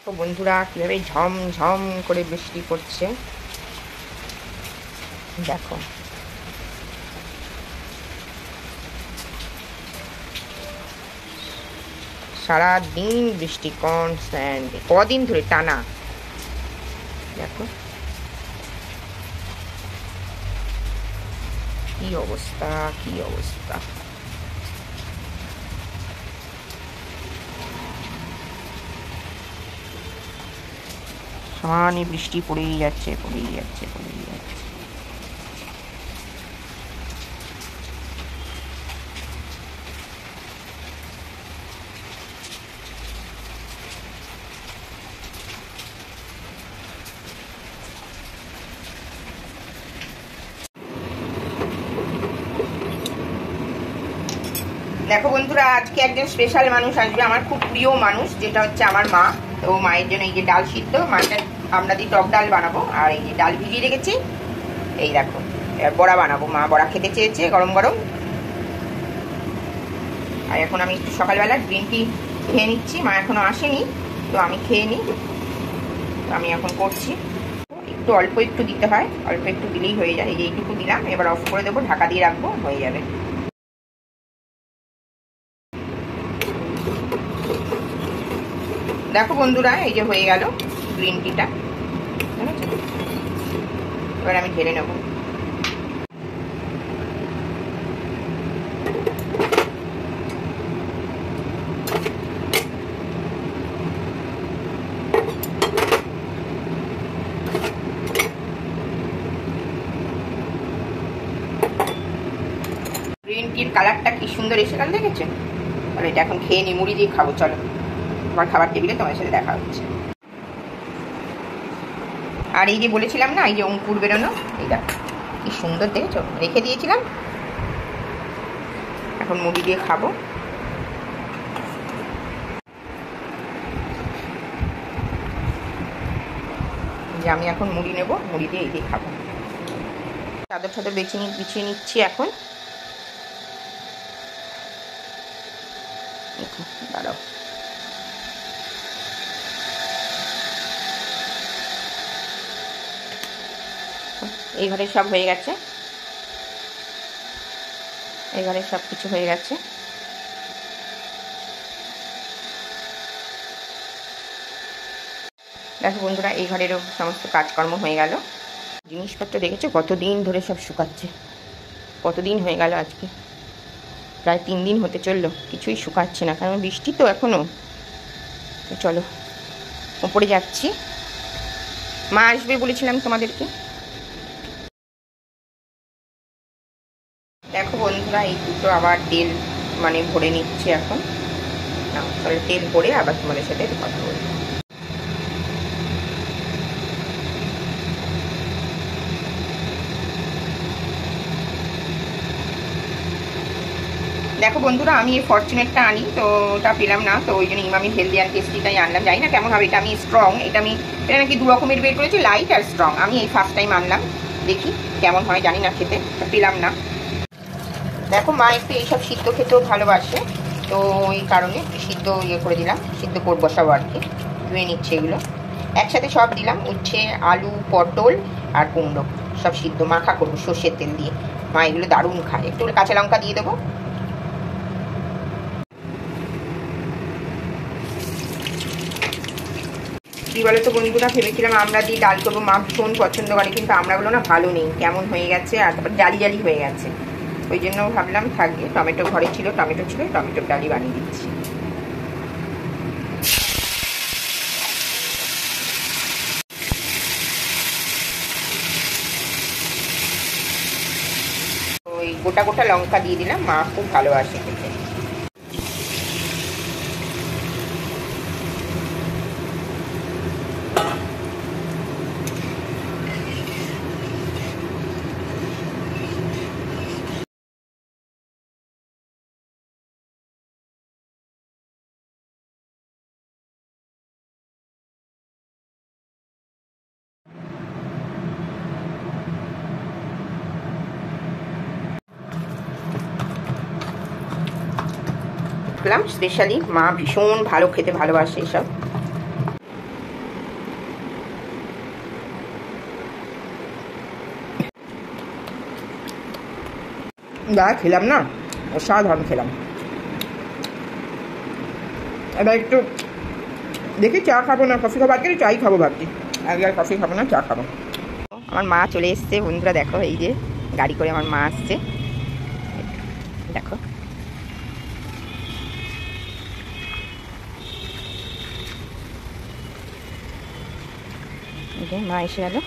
তো বন্ধুরা কীভাবে ঝমঝম করে বৃষ্টি পড়ছে দেখো। সারাদিন বৃষ্টি কনস্ট্যান্ট, কদিন ধরে টানা। দেখো কি অবস্থা, কি অবস্থা। সমানে বৃষ্টি পড়েই যাচ্ছে, পড়েই যাচ্ছে, পড়েই যাচ্ছে। দেখো বন্ধুরা, আজকে একজন স্পেশাল মানুষ আসবে, আমার খুব প্রিয় মানুষ, যেটা হচ্ছে আমার মা। তো মায়ের জন্য এই যে ডাল সিদ্ধ, মাটা আমরা দিয়ে টক ডাল বানাবো, আর এই যে ডাল ভিজিয়ে রেখেছি। এই দেখো এবার বড়া বানাবো, মা বড়া খেতে চেয়েছে গরম গরম। আর এখন আমি একটু সকালবেলা গ্রিন টি খেয়ে নিচ্ছি, মা এখনো আসেনি, তো আমি খেয়ে নিই। আমি এখন করছি, একটু অল্প একটু দিতে হয়, অল্প একটু দিলেই হয়ে যায়। এই যে এইটুকু দিলাম, এবার অফ করে দেবো, ঢাকা দিয়ে রাখবো, হয়ে যাবে। দেখো বন্ধুরা, এই যে হয়ে গেল গ্রিন টিটা, এবার আমি ঢেলে নেব। গ্রিন টির কালারটা কি সুন্দর এসে গেল, দেখেছেন? তাহলে এটা এখন খেয়ে নি, মুড়ি দিয়ে খাবো। চলো, তোমার খাবার টেবিলে তোমার সাথে দেখা হচ্ছে। আর এই যে বলেছিলাম না, এই যে অঙ্কুর বেরোনো, এই দেখো কি সুন্দর, দেখেছো? রেখে দিয়েছিলাম, এখন মুড়ি দিয়ে খাবো। যে আমি এখন মুড়ি নেব, মুড়ি দিয়ে এই দিয়ে খাবো। চাদর চাদর বিছিয়ে নিচ্ছি এখন। দাঁড়াও, এই ঘরে সব হয়ে গেছে, এই ঘরে সব কিছু হয়ে গেছে। দেখো বন্ধুরা, এই ঘরেরও সমস্ত কাজকর্ম হয়ে গেল। জিনিসপত্র দেখেছো কতদিন ধরে সব শুকাচ্ছে, কতদিন হয়ে গেল, আজকে প্রায় 3 দিন হতে চললো, কিছুই শুকাচ্ছে না, কারণ বৃষ্টি তো এখনো। তো চলো ওপরে যাচ্ছি, মা আসবে বলেছিলাম তোমাদেরকে। দেখো বন্ধুরা, এই দুটো আবার তেল মানে ভরে নিচ্ছে এখন। না, তাহলে তেল ভরে আবার তোমাদের সাথে কথা বলবো। দেখো বন্ধুরা, আমি এই ফরচুনেটটা আনি, তো ওটা পেলাম না, তো ওই জন্য ইমামি হেলদি অ্যান্ড টেস্টিটাই আনলাম। জানি না কেমন হবে এটা, আমি স্ট্রং, এটা নাকি 2 রকমের বের করেছি, লাইট আর স্ট্রং। আমি এই ফার্স্ট টাইম আনলাম, দেখি কেমন হয়, জানি না, খেতে পেলাম না। দেখো মা একটু এইসব সিদ্ধ খেতেও ভালোবাসে, তো এই কারণে সিদ্ধ করে দিলাম, সিদ্ধ করবো সব আর কি। ধুয়ে নিচ্ছে এগুলো, একসাথে সব দিলাম, উচ্ছে, আলু, পটল আর কুমড়ো, সব সিদ্ধ মাখা করবো সর্ষের তেল দিয়ে। মা এগুলো দারুণ খায়। একটু কাঁচা লঙ্কা দিয়ে দেবো। কি বলো তো বন্ধুরা, ভেবেছিলাম আমরা দিয়ে ডাল করবো, মা ভীষণ পছন্দ করে, কিন্তু আমরাগুলো না ভালো নেই, কেমন হয়ে গেছে, আর তারপর জালি জালি হয়ে গেছে। ওই জন্য ভাবলাম থাকবে, টমেটো ঘরে ছিল, টমেটো ছিল, টমেটোর ডালি বানিয়ে দিচ্ছি। ওই গোটা গোটা লঙ্কা দিয়ে দিলাম, মা খুব ভালোবাসে খেতে। স্পেশালি মা ভীষণ ভালো খেতে ভালোবাসে এসব। যা খেলাম না, অসাধারণ খেলাম। এবার একটু দেখি চা খাবো না কফি খাবো, আজকে চাই খাবো ভাবছি, আজকে আর কফি খাবো না, চা খাবো। আমার মা চলে এসছে বন্ধুরা, দেখো এই যে গাড়ি করে আমার মা আসছে, দেখো মা এসে গেল।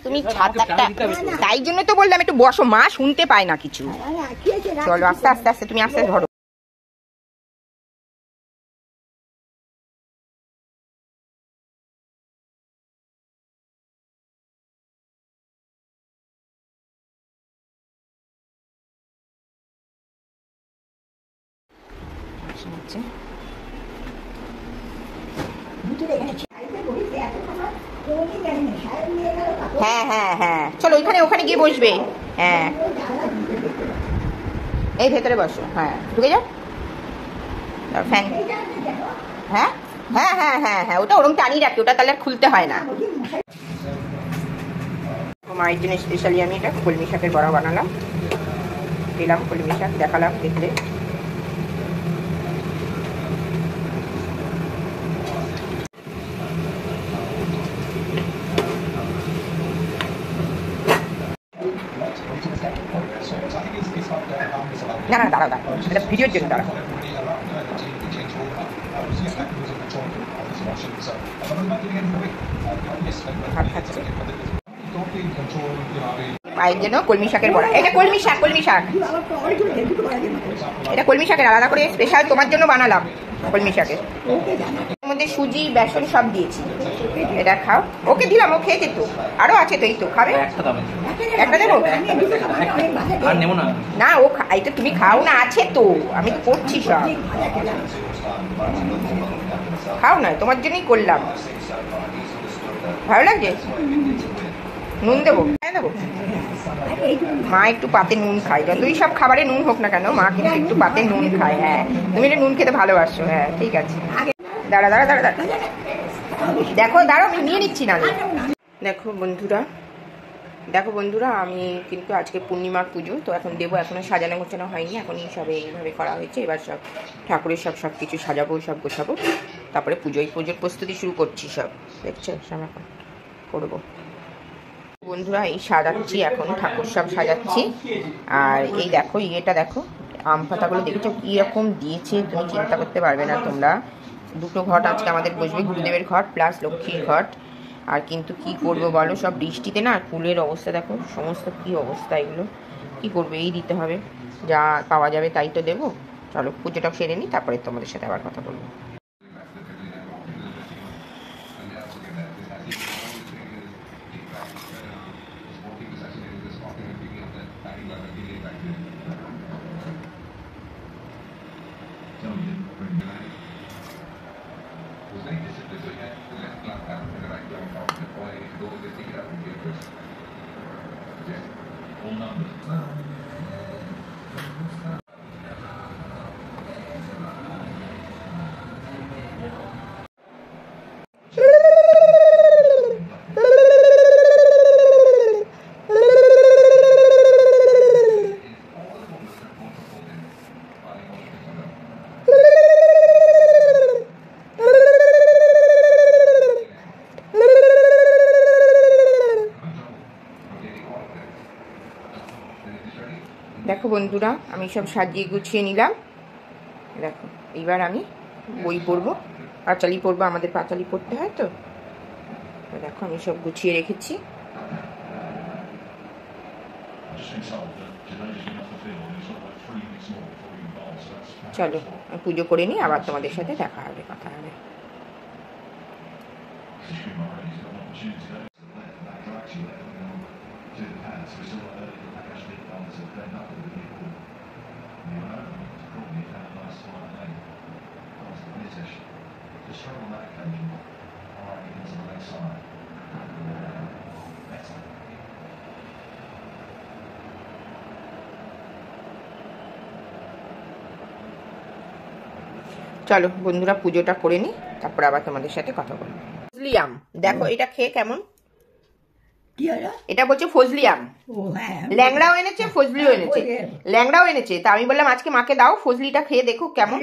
তুমি তাই জন্য তো বললাম একটু বসো, মা শুনতে পায় না কিছু। চলো আস্তে আস্তে আস্তে, তুমি আস্তে ধরো। হ্যাঁ হ্যাঁ হ্যাঁ, চলো ওইখানে, ওখানে গিয়ে বসবে। হ্যাঁ এই ভেতরে বসো, হ্যাঁ ঢুকে যাও। ফ্যান, হ্যাঁ হ্যাঁ হ্যাঁ হ্যাঁ হ্যাঁ, ওটা ওরকম টানিয়ে রাখি, ওটা তাহলে খুলতে হয় না। মায়ের জন্য স্পেশালি আমি এটা কলমি শাকের বড়া বানালাম, দিলাম কলমি শাক, দেখালাম দেখলে। না না দাঁড়াও দাঁড়াও, এটা ভিডিওর জন্য দাঁড়াও। মায়ের জন্য কলমি শাকের বড়া, এটা কলমি শাক, কলমি শাক, এটা কলমি শাকের আলাদা করে স্পেশাল তোমার জন্য বানালাম কলমি শাকের। এর মধ্যে সুজি বেসন সব দিয়েছি, এটা খাও। ওকে দিলাম, ও খেয়ে যেত, আরো আছে তো, এই তো খাবে, একটা দেবো না, ও এই তো তুমি খাও না, আছে তো, আমি তো করছি সব, খাও না, তোমার জন্যই করলাম। ভালো লাগছে? নুন দেবো? হ্যাঁ দেবো। মা একটু পাতে নুন খায়, যতই সব খাবারে নুন হোক না কেন, মা কিন্তু একটু পাতে নুন খায়। হ্যাঁ তুমি এটা নুন খেতে ভালোবাসো, হ্যাঁ ঠিক আছে। দাঁড়া দাঁড়া দাঁড়া দাঁড়া, দেখো দাঁড়াও, আমি নিয়ে নিচ্ছি না। দেখো বন্ধুরা, দেখো বন্ধুরা, আমি কিন্তু আজকে পূর্ণিমার পুজো তো এখন দেবো, এখনো সাজানো গোছানো হয়নি, এখনই সব এইভাবে করা হয়েছে। এবার সব ঠাকুরের সব কিছু সাজাবো, সব গোছাবো, তারপরে পুজোর প্রস্তুতি শুরু করছি সব, দেখছো সব এখন করবো। বন্ধুরা এই সাজাচ্ছি, এখন ঠাকুর সব সাজাচ্ছি। আর এই দেখো ইয়েটা দেখো, আম পাতাগুলো দেখেছো কীরকম দিয়েছে, তুমি চিন্তা করতে পারবে না তোমরা। দুটো ঘট আজকে আমাদের বসবে, গুরুদেবের ঘট প্লাস লক্ষ্মীর ঘট। আর কিন্তু কি করবো বলো, সব বৃষ্টিতে না ফুলের অবস্থা দেখো, সমস্ত কি অবস্থা, এগুলো কি করবো, এই দিতে হবে, যা পাওয়া যাবে তাই তো দেবো। চলো পুজোটা সেরে নিই, তারপরে তোমাদের সাথে আবার কথা বলবো। দেখো বন্ধুরা, আমি সব সাজিয়ে গুছিয়ে নিলাম। দেখো এইবার আমি বই পড়বো, পাঁচালি পড়বো, আমাদের পাঁচালি পড়তে হয় তো। দেখো আমি সব গুছিয়ে রেখেছি। চলো পুজো করে নিই, আবার তোমাদের সাথে দেখা হবে, কথা হবে। চলো বন্ধুরা পুজোটা করে নিই, তারপর আবার তোমাদের সাথে কথা বলবো। বুঝলিয়াম, দেখো এটা খেয়ে কেমন, এটা বলছে ফজলি আম। ল্যাংড়াও এনেছে, ফজলিও এনেছে। ল্যাংড়াও এনেছে, তা আমি বললাম আজকে মাকে দাও ফজলিটা খেয়ে দেখো কেমন।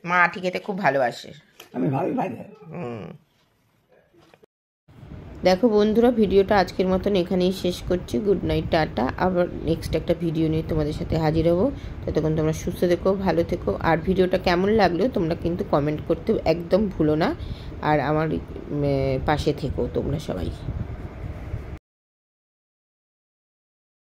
মা আটি খেতে খুব ভালোবাসে। দেখো বন্ধুরা, ভিডিওটা আজকের মতন এখানেই শেষ করছি। Good night, tata. আবার নেক্সট একটা ভিডিও নিয়ে তোমাদের সাথে হাজির হবো। ততক্ষণ তোমরা সুস্থ থেকো, ভালো থেকো। আর ভিডিওটা কেমন লাগলো তোমরা কিন্তু কমেন্ট করতে একদম ভুলো না। আর আমার পাশে থেকো তোমরা সবাই।